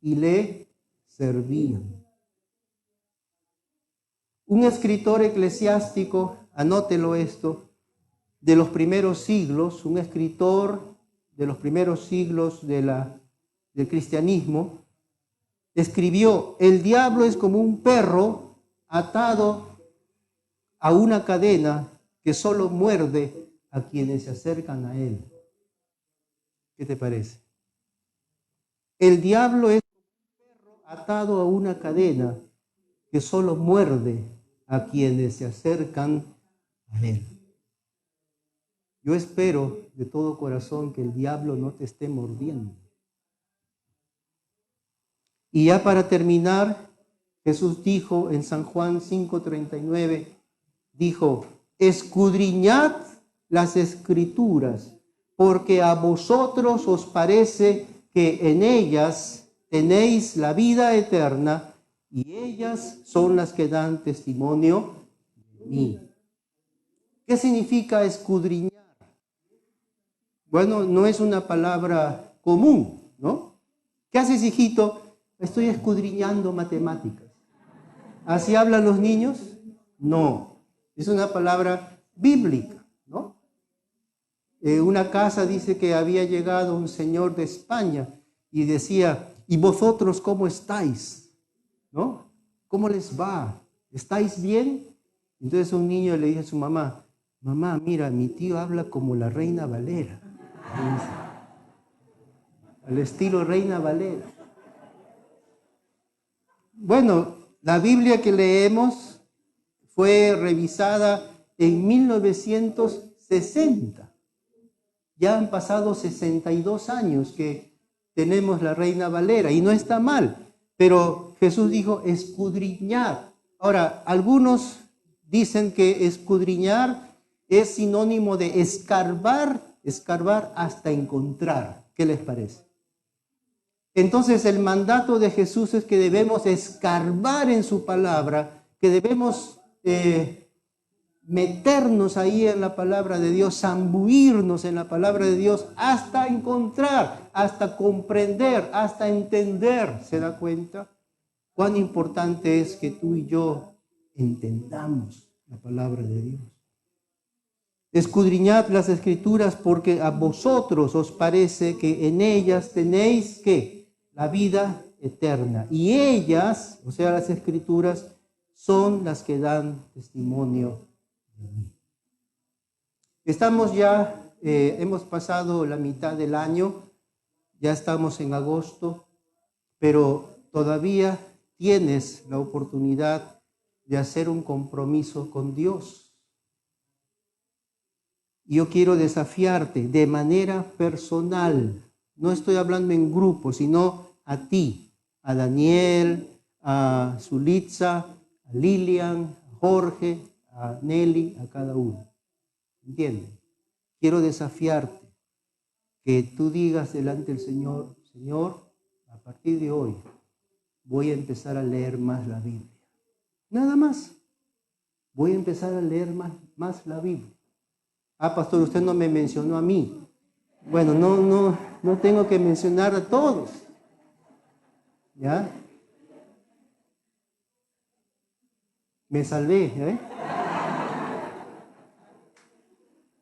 y le servían. Un escritor eclesiástico, anótelo esto, de los primeros siglos, un escritor de los primeros siglos del cristianismo, escribió, el diablo es como un perro atado a una cadena que solo muerde a quienes se acercan a él. ¿Qué te parece? El diablo es como un perro atado a una cadena que solo muerde a quienes se acercan a él. Yo espero de todo corazón que el diablo no te esté mordiendo. Y ya para terminar, Jesús dijo en San Juan 5:39, dijo, escudriñad las Escrituras, porque a vosotros os parece que en ellas tenéis la vida eterna, y ellas son las que dan testimonio de mí. ¿Qué significa escudriñar? Bueno, no es una palabra común, ¿no? ¿Qué haces, hijito? Estoy escudriñando matemáticas. ¿Así hablan los niños? No, es una palabra bíblica, ¿no? Una casa dice que había llegado un señor de España y decía, ¿y vosotros cómo estáis? ¿No? ¿Cómo les va? ¿Estáis bien? Entonces un niño le dice a su mamá, mamá, mira, mi tío habla como la Reina Valera. Al estilo Reina Valera. Bueno, la Biblia que leemos fue revisada en 1960. Ya han pasado 62 años que tenemos la Reina Valera y no está mal. Pero Jesús dijo escudriñar. Ahora, algunos dicen que escudriñar es sinónimo de escarbar hasta encontrar. ¿Qué les parece? Entonces el mandato de Jesús es que debemos escarbar en su palabra, que debemos meternos ahí en la palabra de Dios, zambuirnos en la palabra de Dios hasta encontrar, hasta comprender, hasta entender. ¿Se da cuenta? Cuán importante es que tú y yo entendamos la palabra de Dios. Escudriñad las Escrituras porque a vosotros os parece que en ellas tenéis ¿qué? La vida eterna. Y ellas, o sea, las Escrituras, son las que dan testimonio de mí. Estamos ya, hemos pasado la mitad del año, ya estamos en agosto, pero todavía tienes la oportunidad de hacer un compromiso con Dios. Yo quiero desafiarte de manera personal. No estoy hablando en grupo, sino a ti, a Daniel, a Zulitza, a Lilian, a Jorge, a Nelly, a cada uno. ¿Entiendes? Quiero desafiarte que tú digas delante del Señor, Señor, a partir de hoy voy a empezar a leer más la Biblia. Nada más. Voy a empezar a leer más la Biblia. Ah, pastor, usted no me mencionó a mí. Bueno, no tengo que mencionar a todos. ¿Ya? Me salvé, ¿eh?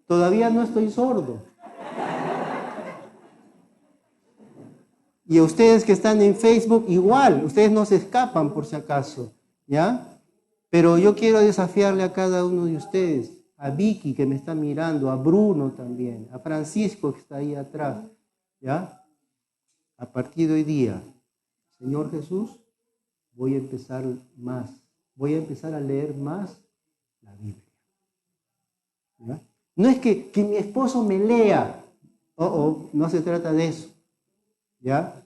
Todavía no estoy sordo. Y a ustedes que están en Facebook, igual, ustedes no se escapan por si acaso, ¿ya? Pero yo quiero desafiarle a cada uno de ustedes, a Vicky que me está mirando, a Bruno también, a Francisco que está ahí atrás, ¿ya? A partir de hoy día, Señor Jesús, voy a empezar a leer más la Biblia, ¿ya? No es que mi esposo me lea, no se trata de eso, ¿ya?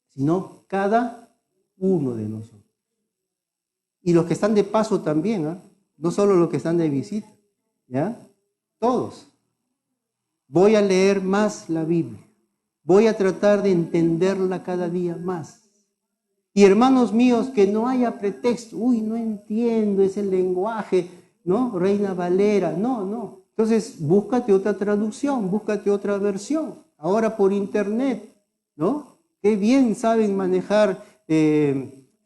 Sino cada uno de nosotros. Y los que están de paso también, ¿eh? No solo los que están de visita, ¿ya? Todos. Voy a leer más la Biblia. Voy a tratar de entenderla cada día más. Y hermanos míos, que no haya pretexto. Uy, no entiendo ese lenguaje, ¿no? Reina Valera. No. Entonces, búscate otra traducción, búscate otra versión. Ahora por internet, ¿no? Qué bien saben manejar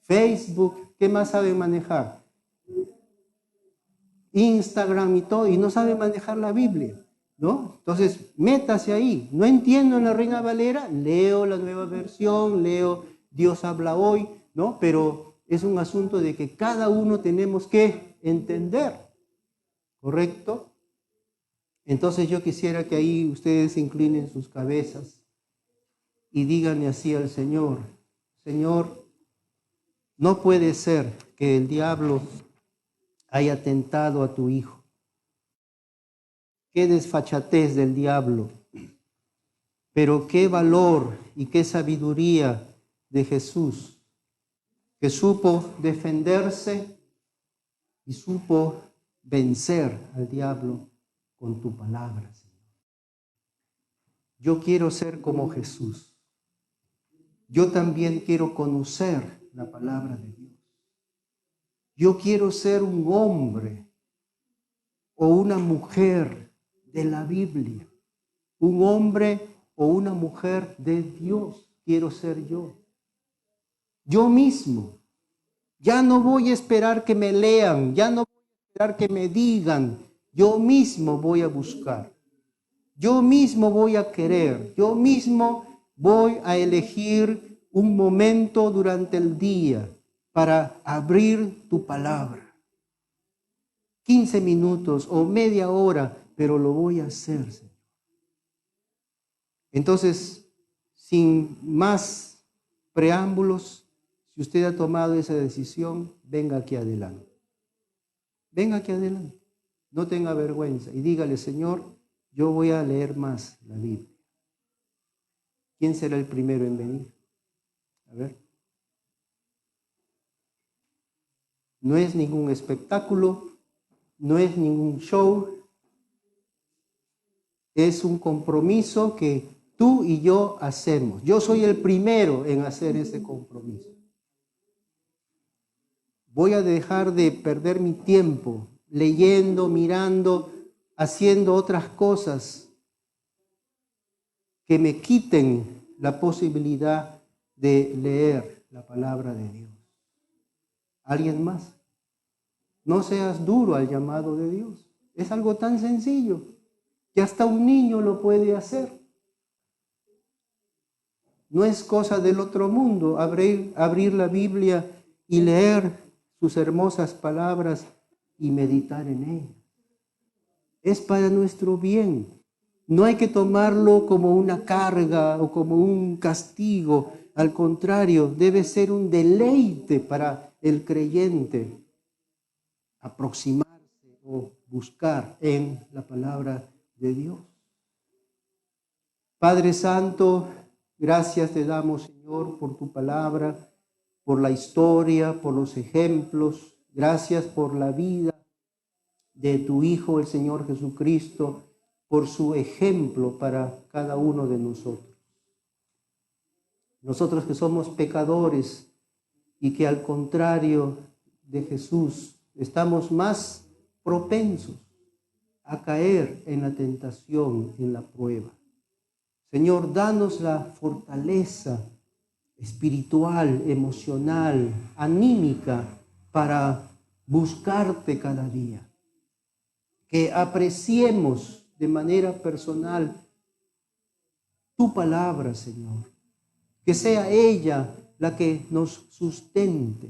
Facebook. ¿Qué más saben manejar? Instagram y todo, y no saben manejar la Biblia, ¿no? Entonces, métase ahí. No entiendo en la Reina Valera, leo la nueva versión, leo Dios habla hoy, ¿no? Pero es un asunto de que cada uno tenemos que entender, ¿correcto? Entonces yo quisiera que ahí ustedes inclinen sus cabezas y díganle así al Señor, Señor, no puede ser que el diablo haya tentado a tu Hijo. Qué desfachatez del diablo, pero qué valor y qué sabiduría de Jesús, que supo defenderse y supo vencer al diablo con tu palabra, Señor. Yo quiero ser como Jesús. Yo también quiero conocer la palabra de Dios. Yo quiero ser un hombre o una mujer de la Biblia. Un hombre o una mujer de Dios quiero ser yo. Yo mismo. Ya no voy a esperar que me lean, ya no voy a esperar que me digan. Yo mismo voy a buscar. Yo mismo voy a querer. Yo mismo voy a elegir un momento durante el día para abrir tu palabra. 15 minutos o media hora, pero lo voy a hacer, Señor. Entonces, sin más preámbulos, si usted ha tomado esa decisión, venga aquí adelante. Venga aquí adelante. No tenga vergüenza y dígale, Señor, yo voy a leer más la Biblia. ¿Quién será el primero en venir? A ver. No es ningún espectáculo, no es ningún show. Es un compromiso que tú y yo hacemos. Yo soy el primero en hacer ese compromiso. Voy a dejar de perder mi tiempo leyendo, mirando, haciendo otras cosas que me quiten la posibilidad de leer la palabra de Dios. ¿Alguien más? No seas duro al llamado de Dios. Es algo tan sencillo que hasta un niño lo puede hacer. No es cosa del otro mundo abrir la Biblia y leer sus hermosas palabras y meditar en ellas. Es para nuestro bien. No hay que tomarlo como una carga o como un castigo. Al contrario, debe ser un deleite para el creyente aproximarse o buscar en la palabra de Dios. Padre Santo, gracias te damos, Señor, por tu palabra, por la historia, por los ejemplos. Gracias por la vida de tu Hijo, el Señor Jesucristo, por su ejemplo para cada uno de nosotros. Nosotros que somos pecadores y que al contrario de Jesús estamos más propensos a caer en la tentación, en la prueba. Señor, danos la fortaleza espiritual, emocional, anímica para buscarte cada día. Que apreciemos de manera personal tu palabra, Señor. Que sea ella la que nos sustente,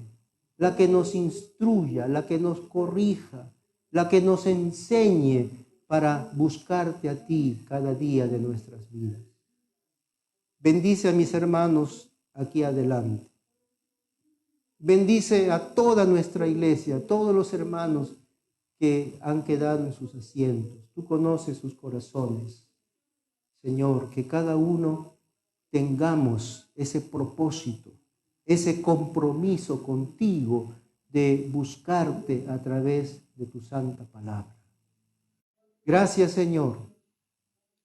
la que nos instruya, la que nos corrija, la que nos enseñe para buscarte a ti cada día de nuestras vidas. Bendice a mis hermanos aquí adelante. Bendice a toda nuestra iglesia, a todos los hermanos que han quedado en sus asientos. Tú conoces sus corazones. Señor, que cada uno tengamos ese propósito, ese compromiso contigo de buscarte a través de tu santa palabra. Gracias, Señor.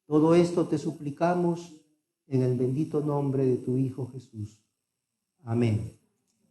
Todo esto te suplicamos en el bendito nombre de tu Hijo Jesús. Amén.